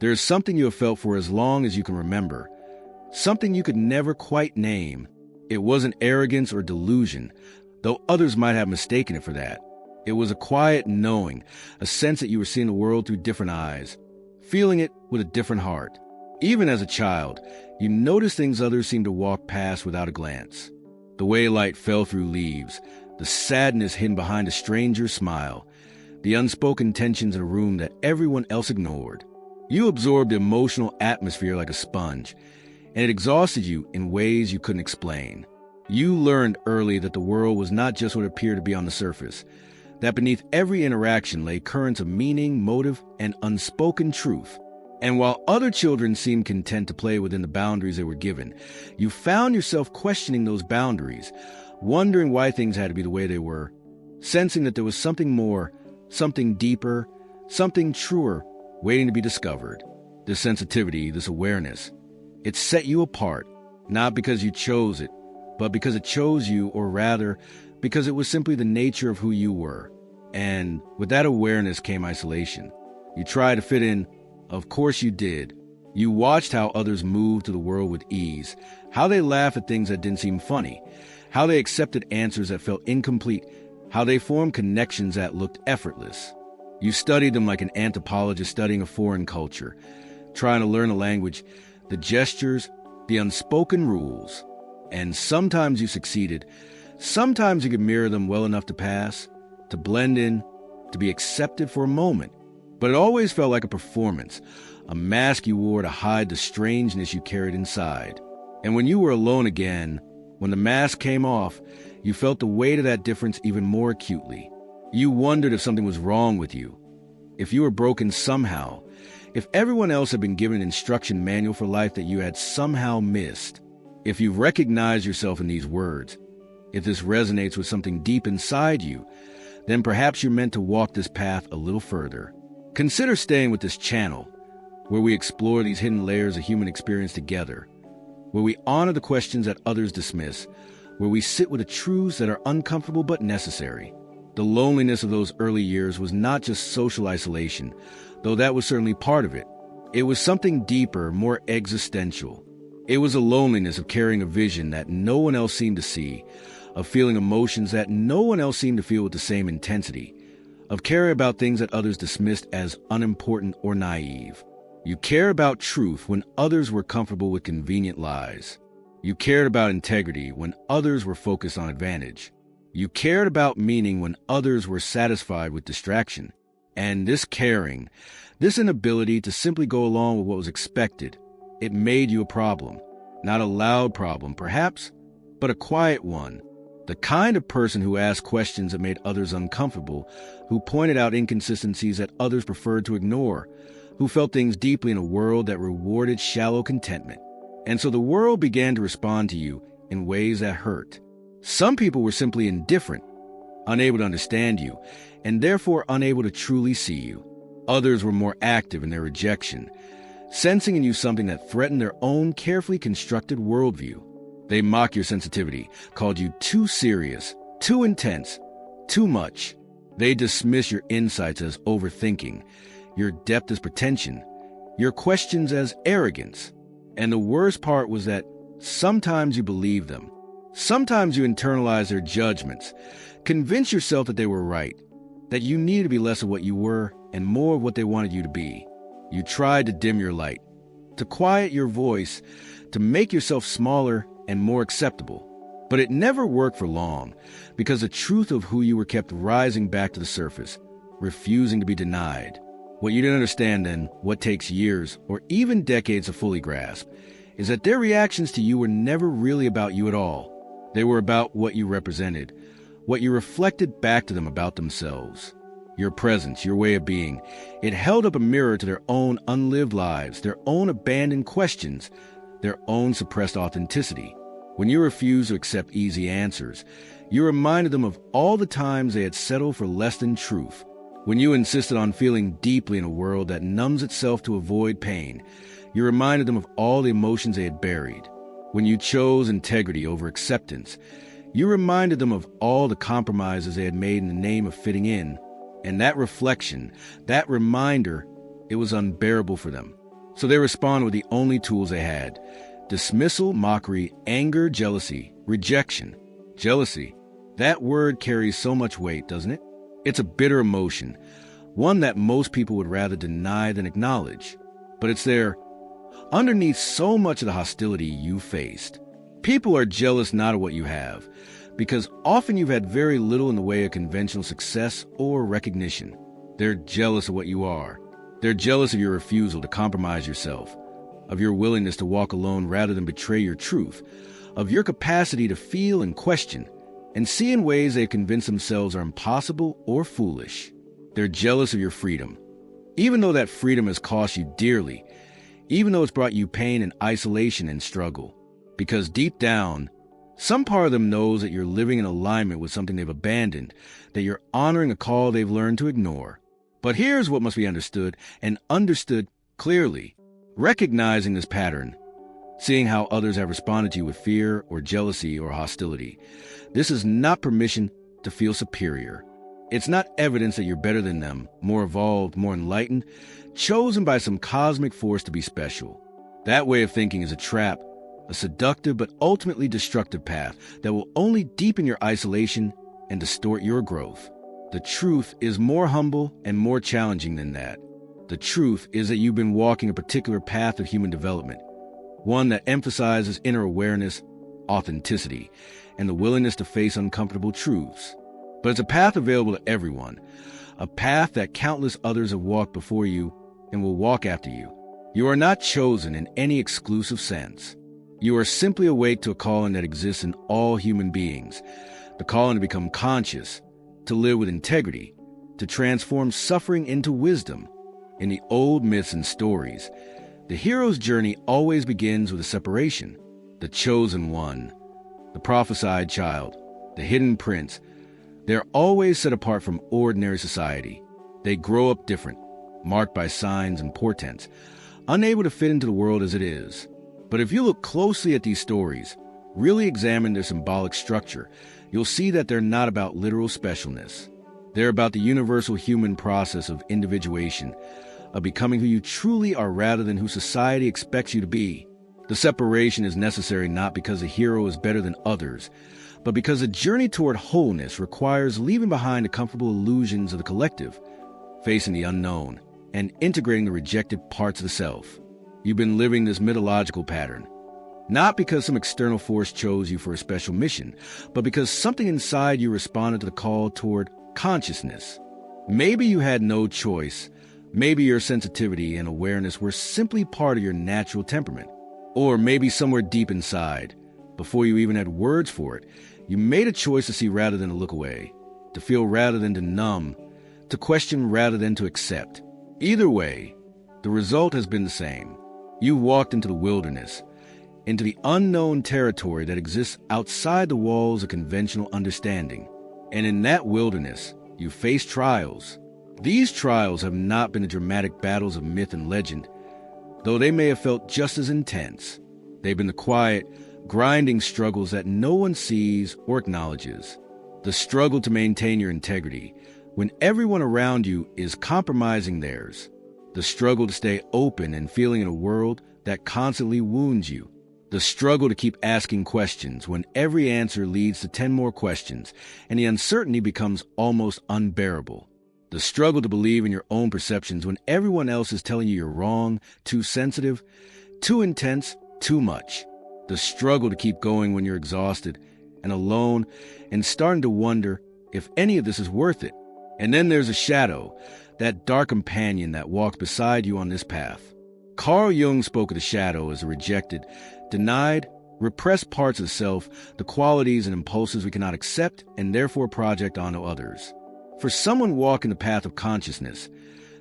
There's something you have felt for as long as you can remember, something you could never quite name. It wasn't arrogance or delusion, though others might have mistaken it for that. It was a quiet knowing, a sense that you were seeing the world through different eyes, feeling it with a different heart. Even as a child, you noticed things others seemed to walk past without a glance. The way light fell through leaves, the sadness hidden behind a stranger's smile, the unspoken tensions in a room that everyone else ignored. You absorbed the emotional atmosphere like a sponge, and it exhausted you in ways you couldn't explain. You learned early that the world was not just what appeared to be on the surface, that beneath every interaction lay currents of meaning, motive, and unspoken truth. And while other children seemed content to play within the boundaries they were given, you found yourself questioning those boundaries, wondering why things had to be the way they were, sensing that there was something more, something deeper, something truer waiting to be discovered. This sensitivity, this awareness, it set you apart, not because you chose it, but because it chose you, or rather, because it was simply the nature of who you were. And with that awareness came isolation. You tried to fit in. Of course you did. You watched how others moved through the world with ease, how they laughed at things that didn't seem funny, how they accepted answers that felt incomplete, how they formed connections that looked effortless. You studied them like an anthropologist studying a foreign culture, trying to learn a language, the gestures, the unspoken rules. And sometimes you succeeded. Sometimes you could mirror them well enough to pass, to blend in, to be accepted for a moment. But it always felt like a performance, a mask you wore to hide the strangeness you carried inside. And when you were alone again, when the mask came off, you felt the weight of that difference even more acutely. You wondered if something was wrong with you, if you were broken somehow, if everyone else had been given an instruction manual for life that you had somehow missed. If you recognize yourself in these words, if this resonates with something deep inside you, then perhaps you're meant to walk this path a little further. Consider staying with this channel, where we explore these hidden layers of human experience together, where we honor the questions that others dismiss, where we sit with the truths that are uncomfortable but necessary. The loneliness of those early years was not just social isolation, though that was certainly part of it. It was something deeper, more existential. It was a loneliness of carrying a vision that no one else seemed to see, of feeling emotions that no one else seemed to feel with the same intensity, of caring about things that others dismissed as unimportant or naive. You cared about truth when others were comfortable with convenient lies. You cared about integrity when others were focused on advantage. You cared about meaning when others were satisfied with distraction. And this caring, this inability to simply go along with what was expected, it made you a problem. Not a loud problem, perhaps, but a quiet one. The kind of person who asked questions that made others uncomfortable, who pointed out inconsistencies that others preferred to ignore, who felt things deeply in a world that rewarded shallow contentment. And so the world began to respond to you in ways that hurt. Some people were simply indifferent, unable to understand you, and therefore unable to truly see you. Others were more active in their rejection, sensing in you something that threatened their own carefully constructed worldview. They mocked your sensitivity, called you too serious, too intense, too much. They dismissed your insights as overthinking, your depth as pretension, your questions as arrogance. And the worst part was that sometimes you believed them. Sometimes you internalized their judgments, convinced yourself that they were right, that you needed to be less of what you were and more of what they wanted you to be. You tried to dim your light, to quiet your voice, to make yourself smaller and more acceptable. But it never worked for long, because the truth of who you were kept rising back to the surface, refusing to be denied. What you didn't understand then, what takes years or even decades to fully grasp, is that their reactions to you were never really about you at all. They were about what you represented, what you reflected back to them about themselves. Your presence, your way of being, it held up a mirror to their own unlived lives, their own abandoned questions, their own suppressed authenticity. When you refused to accept easy answers, you reminded them of all the times they had settled for less than truth. When you insisted on feeling deeply in a world that numbs itself to avoid pain, you reminded them of all the emotions they had buried. When you chose integrity over acceptance, you reminded them of all the compromises they had made in the name of fitting in. And that reflection, that reminder, it was unbearable for them. So they respond with the only tools they had: dismissal, mockery, anger, jealousy, rejection. Jealousy. That word carries so much weight, doesn't it? It's a bitter emotion, one that most people would rather deny than acknowledge. But it's there, underneath so much of the hostility you faced. People are jealous not of what you have, because often you've had very little in the way of conventional success or recognition. They're jealous of what you are. They're jealous of your refusal to compromise yourself, of your willingness to walk alone rather than betray your truth, of your capacity to feel and question, and see in ways they've convinced themselves are impossible or foolish. They're jealous of your freedom, even though that freedom has cost you dearly, even though it's brought you pain and isolation and struggle. Because deep down, some part of them knows that you're living in alignment with something they've abandoned, that you're honoring a call they've learned to ignore. But here's what must be understood, and understood clearly. Recognizing this pattern, seeing how others have responded to you with fear or jealousy or hostility, this is not permission to feel superior. It's not evidence that you're better than them, more evolved, more enlightened, chosen by some cosmic force to be special. That way of thinking is a trap, a seductive but ultimately destructive path that will only deepen your isolation and distort your growth. The truth is more humble and more challenging than that. The truth is that you've been walking a particular path of human development, one that emphasizes inner awareness, authenticity, and the willingness to face uncomfortable truths. But it's a path available to everyone, a path that countless others have walked before you and will walk after you. You are not chosen in any exclusive sense. You are simply awake to a calling that exists in all human beings, the calling to become conscious, to live with integrity, to transform suffering into wisdom. In the old myths and stories, the hero's journey always begins with a separation. The chosen one, the prophesied child, the hidden prince, they're always set apart from ordinary society. They grow up different, marked by signs and portents, unable to fit into the world as it is. But if you look closely at these stories, really examine their symbolic structure, you'll see that they're not about literal specialness. They're about the universal human process of individuation, of becoming who you truly are rather than who society expects you to be. The separation is necessary not because a hero is better than others, but because a journey toward wholeness requires leaving behind the comfortable illusions of the collective, facing the unknown, and integrating the rejected parts of the self. You've been living this mythological pattern, not because some external force chose you for a special mission, but because something inside you responded to the call toward consciousness. Maybe you had no choice. Maybe your sensitivity and awareness were simply part of your natural temperament. Or maybe somewhere deep inside, before you even had words for it, you made a choice to see rather than to look away, to feel rather than to numb, to question rather than to accept. Either way, the result has been the same. You walked into the wilderness, into the unknown territory that exists outside the walls of conventional understanding. And in that wilderness, you faced trials. These trials have not been the dramatic battles of myth and legend, though they may have felt just as intense. They've been the quiet, grinding struggles that no one sees or acknowledges. The struggle to maintain your integrity when everyone around you is compromising theirs. The struggle to stay open and feeling in a world that constantly wounds you. The struggle to keep asking questions when every answer leads to 10 more questions and the uncertainty becomes almost unbearable. The struggle to believe in your own perceptions when everyone else is telling you you're wrong, too sensitive, too intense, too much. The struggle to keep going when you're exhausted and alone and starting to wonder if any of this is worth it. And then there's a shadow, that dark companion that walks beside you on this path. Carl Jung spoke of the shadow as a rejected, denied, repressed parts of the self, the qualities and impulses we cannot accept and therefore project onto others. For someone walking the path of consciousness,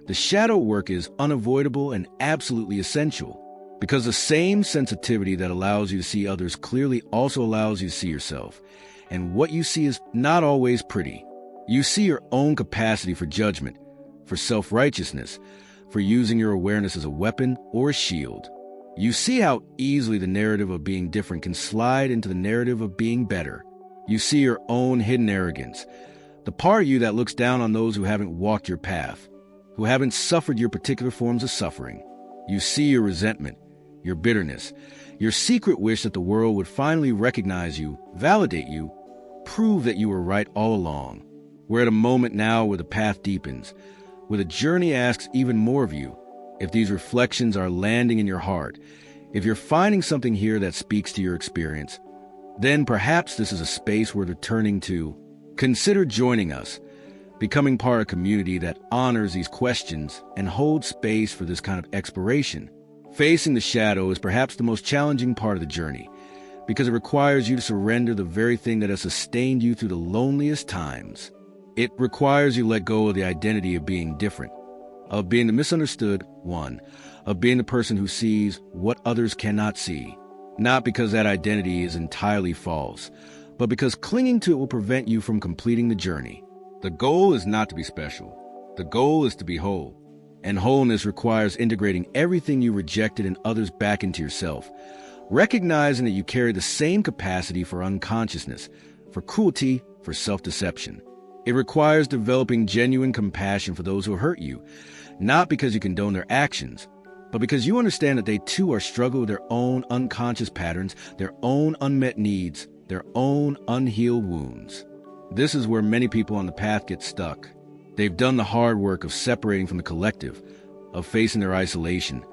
the shadow work is unavoidable and absolutely essential, because the same sensitivity that allows you to see others clearly also allows you to see yourself. And what you see is not always pretty. You see your own capacity for judgment, for self-righteousness, for using your awareness as a weapon or a shield. You see how easily the narrative of being different can slide into the narrative of being better. You see your own hidden arrogance, the part of you that looks down on those who haven't walked your path, who haven't suffered your particular forms of suffering. You see your resentment, your bitterness, your secret wish that the world would finally recognize you, validate you, prove that you were right all along. We're at a moment now where the path deepens, where the journey asks even more of you. If these reflections are landing in your heart, if you're finding something here that speaks to your experience, then perhaps this is a space worth returning to. Consider joining us, becoming part of a community that honors these questions and holds space for this kind of exploration. Facing the shadow is perhaps the most challenging part of the journey, because it requires you to surrender the very thing that has sustained you through the loneliest times. It requires you to let go of the identity of being different, of being the misunderstood one, of being the person who sees what others cannot see. Not because that identity is entirely false, but because clinging to it will prevent you from completing the journey. The goal is not to be special. The goal is to be whole. And wholeness requires integrating everything you rejected in others back into yourself, recognizing that you carry the same capacity for unconsciousness, for cruelty, for self-deception. It requires developing genuine compassion for those who hurt you, not because you condone their actions, but because you understand that they too are struggling with their own unconscious patterns, their own unmet needs, their own unhealed wounds. This is where many people on the path get stuck. They've done the hard work of separating from the collective, of facing their isolation,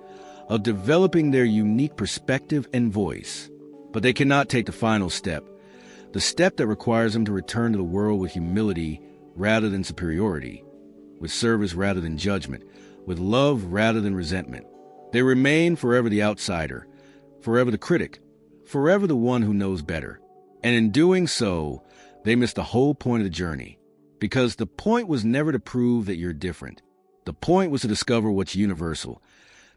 of developing their unique perspective and voice. But they cannot take the final step, the step that requires them to return to the world with humility rather than superiority, with service rather than judgment, with love rather than resentment. They remain forever the outsider, forever the critic, forever the one who knows better. And in doing so, they miss the whole point of the journey. Because the point was never to prove that you're different. The point was to discover what's universal,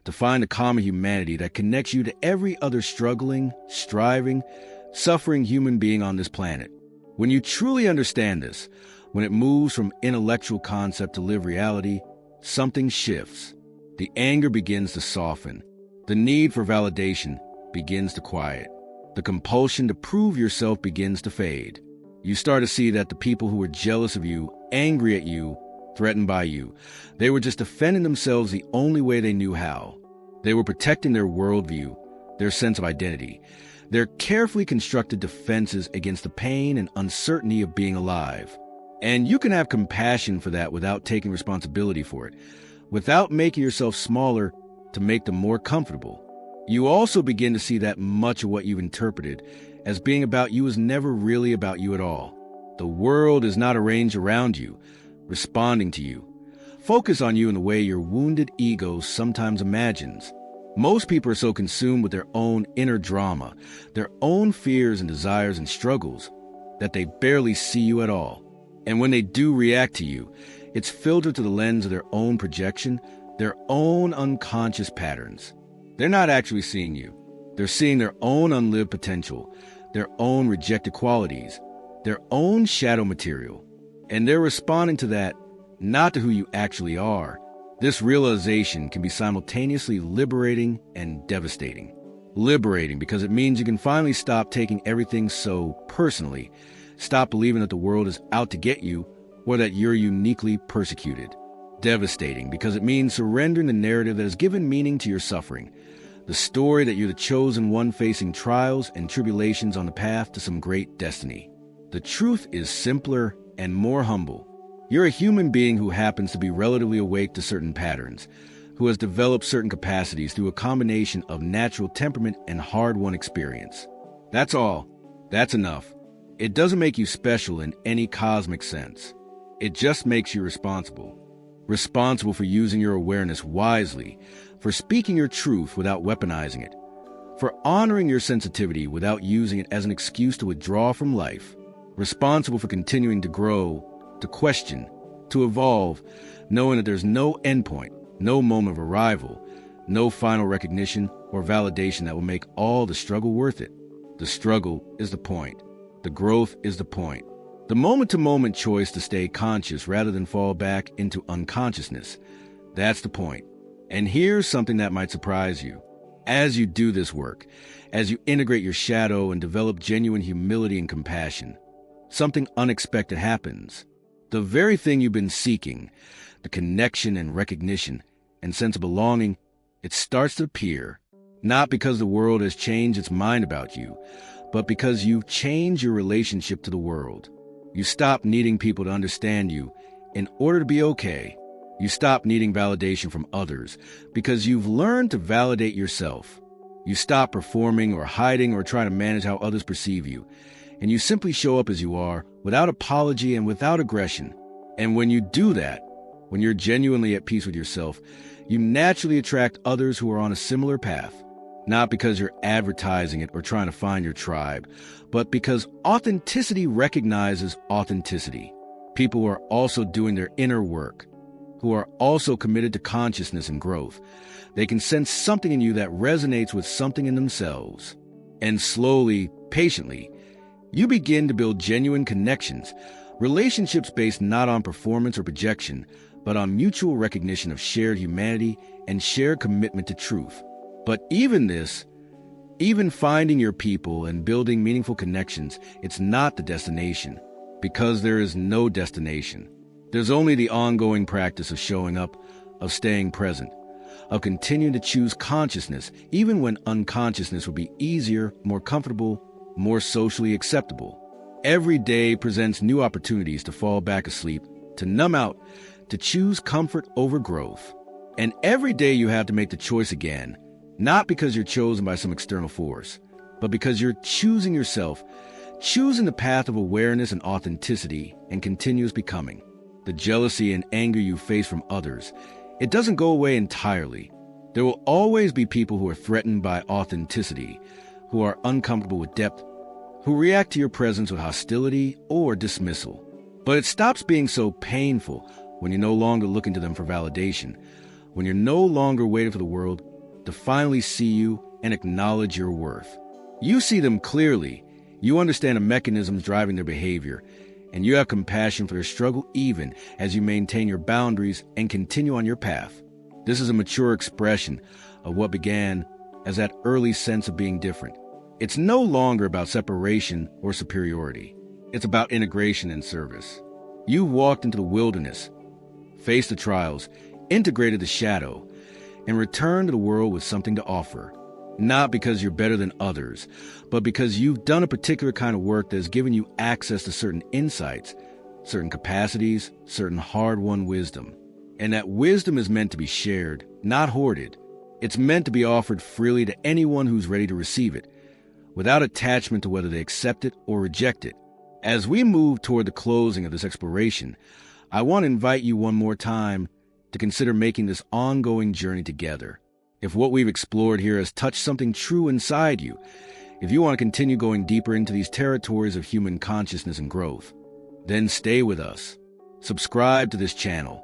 to find a common humanity that connects you to every other struggling, striving, suffering human being on this planet. When you truly understand this, when it moves from intellectual concept to lived reality, something shifts. The anger begins to soften. The need for validation begins to quiet. The compulsion to prove yourself begins to fade. You start to see that the people who were jealous of you, angry at you, threatened by you, they were just defending themselves the only way they knew how. They were protecting their worldview, their sense of identity, their carefully constructed defenses against the pain and uncertainty of being alive. And you can have compassion for that without taking responsibility for it, without making yourself smaller to make them more comfortable. You also begin to see that much of what you've interpreted as being about you is never really about you at all. The world is not arranged around you, responding to you. Focus on you in the way your wounded ego sometimes imagines. Most people are so consumed with their own inner drama, their own fears and desires and struggles, that they barely see you at all. And when they do react to you, it's filtered through the lens of their own projection, their own unconscious patterns. They're not actually seeing you. They're seeing their own unlived potential, their own rejected qualities, their own shadow material. And they're responding to that, not to who you actually are. This realization can be simultaneously liberating and devastating. Liberating because it means you can finally stop taking everything so personally, stop believing that the world is out to get you or that you're uniquely persecuted. Devastating because it means surrendering the narrative that has given meaning to your suffering, the story that you're the chosen one facing trials and tribulations on the path to some great destiny. The truth is simpler and more humble. You're a human being who happens to be relatively awake to certain patterns, who has developed certain capacities through a combination of natural temperament and hard-won experience. That's all. That's enough. It doesn't make you special in any cosmic sense. It just makes you responsible. Responsible for using your awareness wisely, for speaking your truth without weaponizing it, for honoring your sensitivity without using it as an excuse to withdraw from life. Responsible for continuing to grow, to question, to evolve, knowing that there's no endpoint, no moment of arrival, no final recognition or validation that will make all the struggle worth it. The struggle is the point. The growth is the point. The moment-to-moment choice to stay conscious rather than fall back into unconsciousness. That's the point. And here's something that might surprise you. As you do this work, as you integrate your shadow and develop genuine humility and compassion, something unexpected happens. The very thing you've been seeking, the connection and recognition and sense of belonging, It starts to appear, not because the world has changed its mind about you, but because you've changed your relationship to the world. You stop needing people to understand you in order to be okay. You stop needing validation from others because you've learned to validate yourself. You stop performing or hiding or trying to manage how others perceive you, and you simply show up as you are, without apology and without aggression. And when you do that, when you're genuinely at peace with yourself, you naturally attract others who are on a similar path. Not because you're advertising it or trying to find your tribe, but because authenticity recognizes authenticity. People who are also doing their inner work, who are also committed to consciousness and growth. They can sense something in you that resonates with something in themselves. And slowly, patiently, you begin to build genuine connections, relationships based not on performance or projection, but on mutual recognition of shared humanity and shared commitment to truth. But even finding your people and building meaningful connections, it's not the destination, because there is no destination. There's only the ongoing practice of showing up, of staying present, of continuing to choose consciousness, even when unconsciousness would be easier, more comfortable, more socially acceptable. Every day presents new opportunities to fall back asleep, to numb out, to choose comfort over growth. And every day you have to make the choice again, not because you're chosen by some external force, but because you're choosing yourself, choosing the path of awareness and authenticity and continuous becoming. The jealousy and anger you face from others, it doesn't go away entirely. There will always be people who are threatened by authenticity, who are uncomfortable with depth, who react to your presence with hostility or dismissal. But it stops being so painful when you're no longer looking to them for validation, when you're no longer waiting for the world to finally see you and acknowledge your worth. You see them clearly, you understand the mechanisms driving their behavior, and you have compassion for their struggle even as you maintain your boundaries and continue on your path. This is a mature expression of what began as that early sense of being different. It's no longer about separation or superiority. It's about integration and service. You've walked into the wilderness, faced the trials, integrated the shadow, and returned to the world with something to offer. Not because you're better than others, but because you've done a particular kind of work that has given you access to certain insights, certain capacities, certain hard-won wisdom. And that wisdom is meant to be shared, not hoarded. It's meant to be offered freely to anyone who's ready to receive it, without attachment to whether they accept it or reject it. As we move toward the closing of this exploration, I want to invite you one more time to consider making this ongoing journey together. If what we've explored here has touched something true inside you, if you want to continue going deeper into these territories of human consciousness and growth, then stay with us. Subscribe to this channel,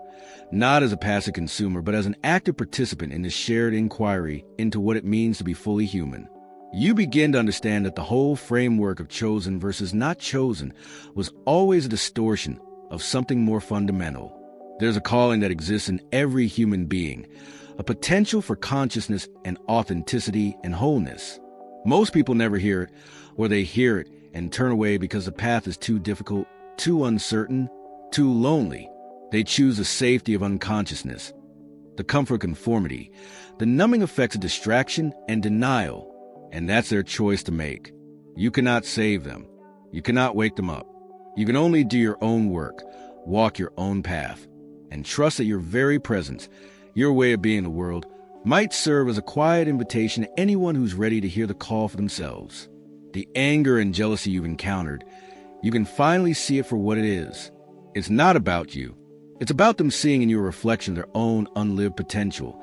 not as a passive consumer, but as an active participant in this shared inquiry into what it means to be fully human. You begin to understand that the whole framework of chosen versus not chosen was always a distortion of something more fundamental. There's a calling that exists in every human being, a potential for consciousness and authenticity and wholeness. Most people never hear it, or they hear it and turn away because the path is too difficult, too uncertain, too lonely. They choose the safety of unconsciousness, the comfort of conformity, the numbing effects of distraction and denial, and that's their choice to make. You cannot save them. You cannot wake them up. You can only do your own work, walk your own path, and trust that your very presence, your way of being in the world, might serve as a quiet invitation to anyone who's ready to hear the call for themselves. The anger and jealousy you've encountered, you can finally see it for what it is. It's not about you. It's about them seeing in you a reflection of their own unlived potential,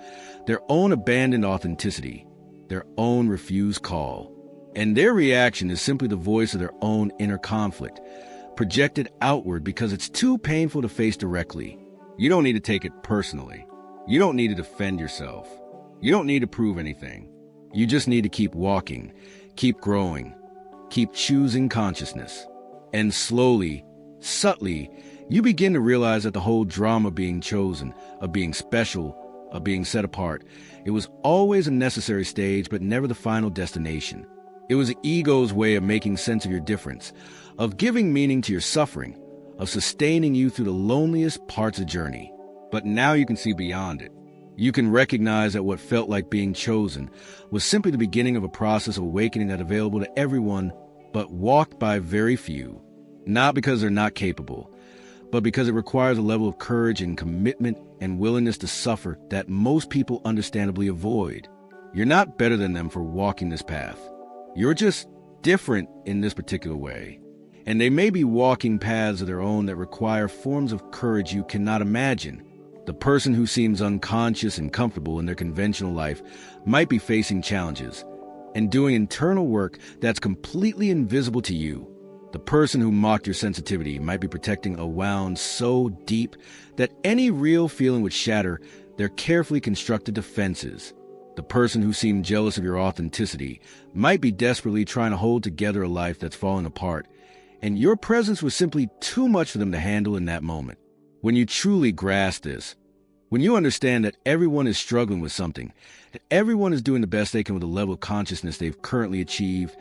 their own abandoned authenticity, their own refused call. And their reaction is simply the voice of their own inner conflict, projected outward because it's too painful to face directly. You don't need to take it personally. You don't need to defend yourself. You don't need to prove anything. You just need to keep walking, keep growing, keep choosing consciousness. And slowly, subtly, you begin to realize that the whole drama of being chosen, of being special, of being set apart, it was always a necessary stage, but never the final destination. It was the ego's way of making sense of your difference, of giving meaning to your suffering, of sustaining you through the loneliest parts of the journey. But now you can see beyond it. You can recognize that what felt like being chosen was simply the beginning of a process of awakening that's available to everyone, but walked by very few. Not because they're not capable, but because it requires a level of courage and commitment and willingness to suffer that most people understandably avoid. You're not better than them for walking this path. You're just different in this particular way. And they may be walking paths of their own that require forms of courage you cannot imagine. The person who seems unconscious and comfortable in their conventional life might be facing challenges and doing internal work that's completely invisible to you. The person who mocked your sensitivity might be protecting a wound so deep that any real feeling would shatter their carefully constructed defenses. The person who seemed jealous of your authenticity might be desperately trying to hold together a life that's falling apart, and your presence was simply too much for them to handle in that moment. When you truly grasp this, when you understand that everyone is struggling with something, that everyone is doing the best they can with the level of consciousness they've currently achieved,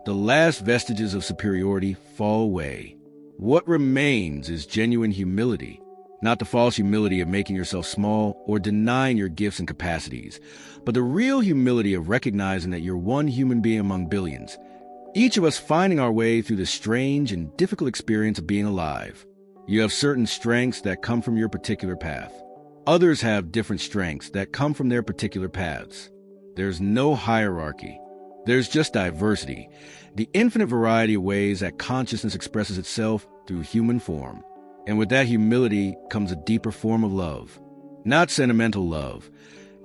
the last vestiges of superiority fall away. What remains is genuine humility, not the false humility of making yourself small or denying your gifts and capacities, but the real humility of recognizing that you're one human being among billions, each of us finding our way through the strange and difficult experience of being alive. You have certain strengths that come from your particular path. Others have different strengths that come from their particular paths. There's no hierarchy. There's just diversity, the infinite variety of ways that consciousness expresses itself through human form. And with that humility comes a deeper form of love. Not sentimental love,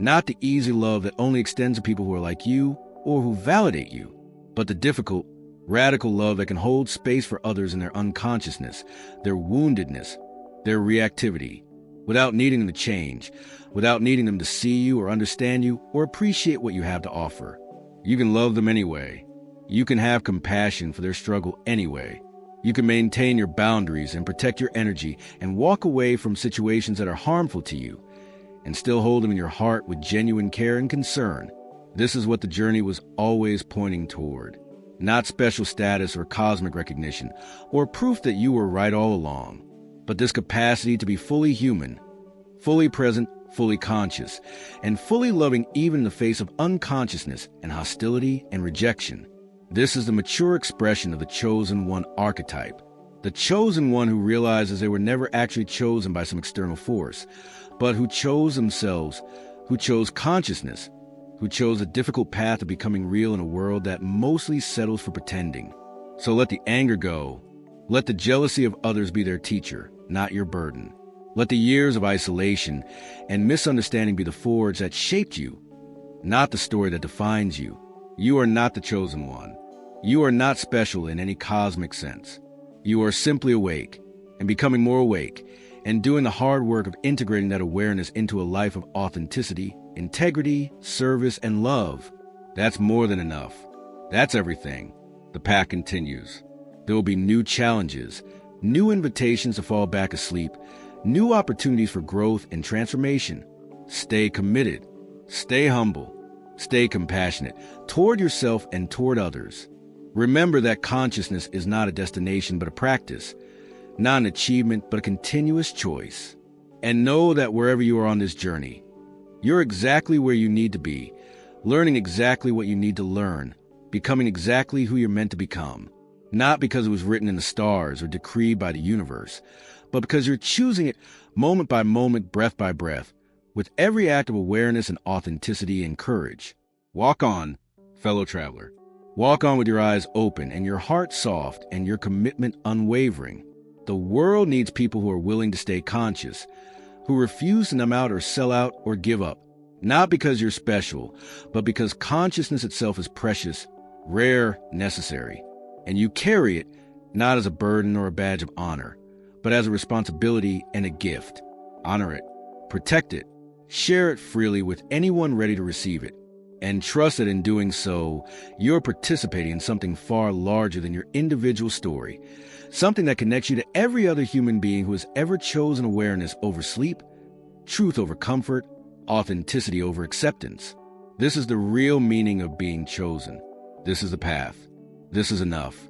not the easy love that only extends to people who are like you or who validate you, but the difficult, radical love that can hold space for others in their unconsciousness, their woundedness, their reactivity, without needing them to change, without needing them to see you or understand you or appreciate what you have to offer. You can love them anyway. You can have compassion for their struggle anyway. You can maintain your boundaries and protect your energy and walk away from situations that are harmful to you and still hold them in your heart with genuine care and concern. This is what the journey was always pointing toward. Not special status or cosmic recognition or proof that you were right all along, but this capacity to be fully human, fully present, fully conscious, and fully loving even in the face of unconsciousness and hostility and rejection. This is the mature expression of the chosen one archetype, the chosen one who realizes they were never actually chosen by some external force, but who chose themselves, who chose consciousness, who chose a difficult path of becoming real in a world that mostly settles for pretending. So let the anger go. Let the jealousy of others be their teacher, not your burden. Let the years of isolation and misunderstanding be the forge that shaped you, not the story that defines you. You are not the chosen one. You are not special in any cosmic sense. You are simply awake and becoming more awake and doing the hard work of integrating that awareness into a life of authenticity, integrity, service, and love. That's more than enough. That's everything. The path continues. There will be new challenges, new invitations to fall back asleep, new opportunities for growth and transformation. Stay committed. Stay humble. Stay compassionate toward yourself and toward others. Remember that consciousness is not a destination but a practice, not an achievement but a continuous choice. And know that wherever you are on this journey, you're exactly where you need to be, learning exactly what you need to learn, becoming exactly who you're meant to become. Not because it was written in the stars or decreed by the universe, but because you're choosing it moment by moment, breath by breath, with every act of awareness and authenticity and courage. Walk on, fellow traveler. Walk on with your eyes open and your heart soft and your commitment unwavering. The world needs people who are willing to stay conscious, who refuse to numb out or sell out or give up, not because you're special, but because consciousness itself is precious, rare, necessary. And you carry it not as a burden or a badge of honor, but as a responsibility and a gift. Honor it, protect it, share it freely with anyone ready to receive it, and trust that in doing so, you're participating in something far larger than your individual story, something that connects you to every other human being who has ever chosen awareness over sleep, truth over comfort, authenticity over acceptance. This is the real meaning of being chosen. This is the path. This is enough.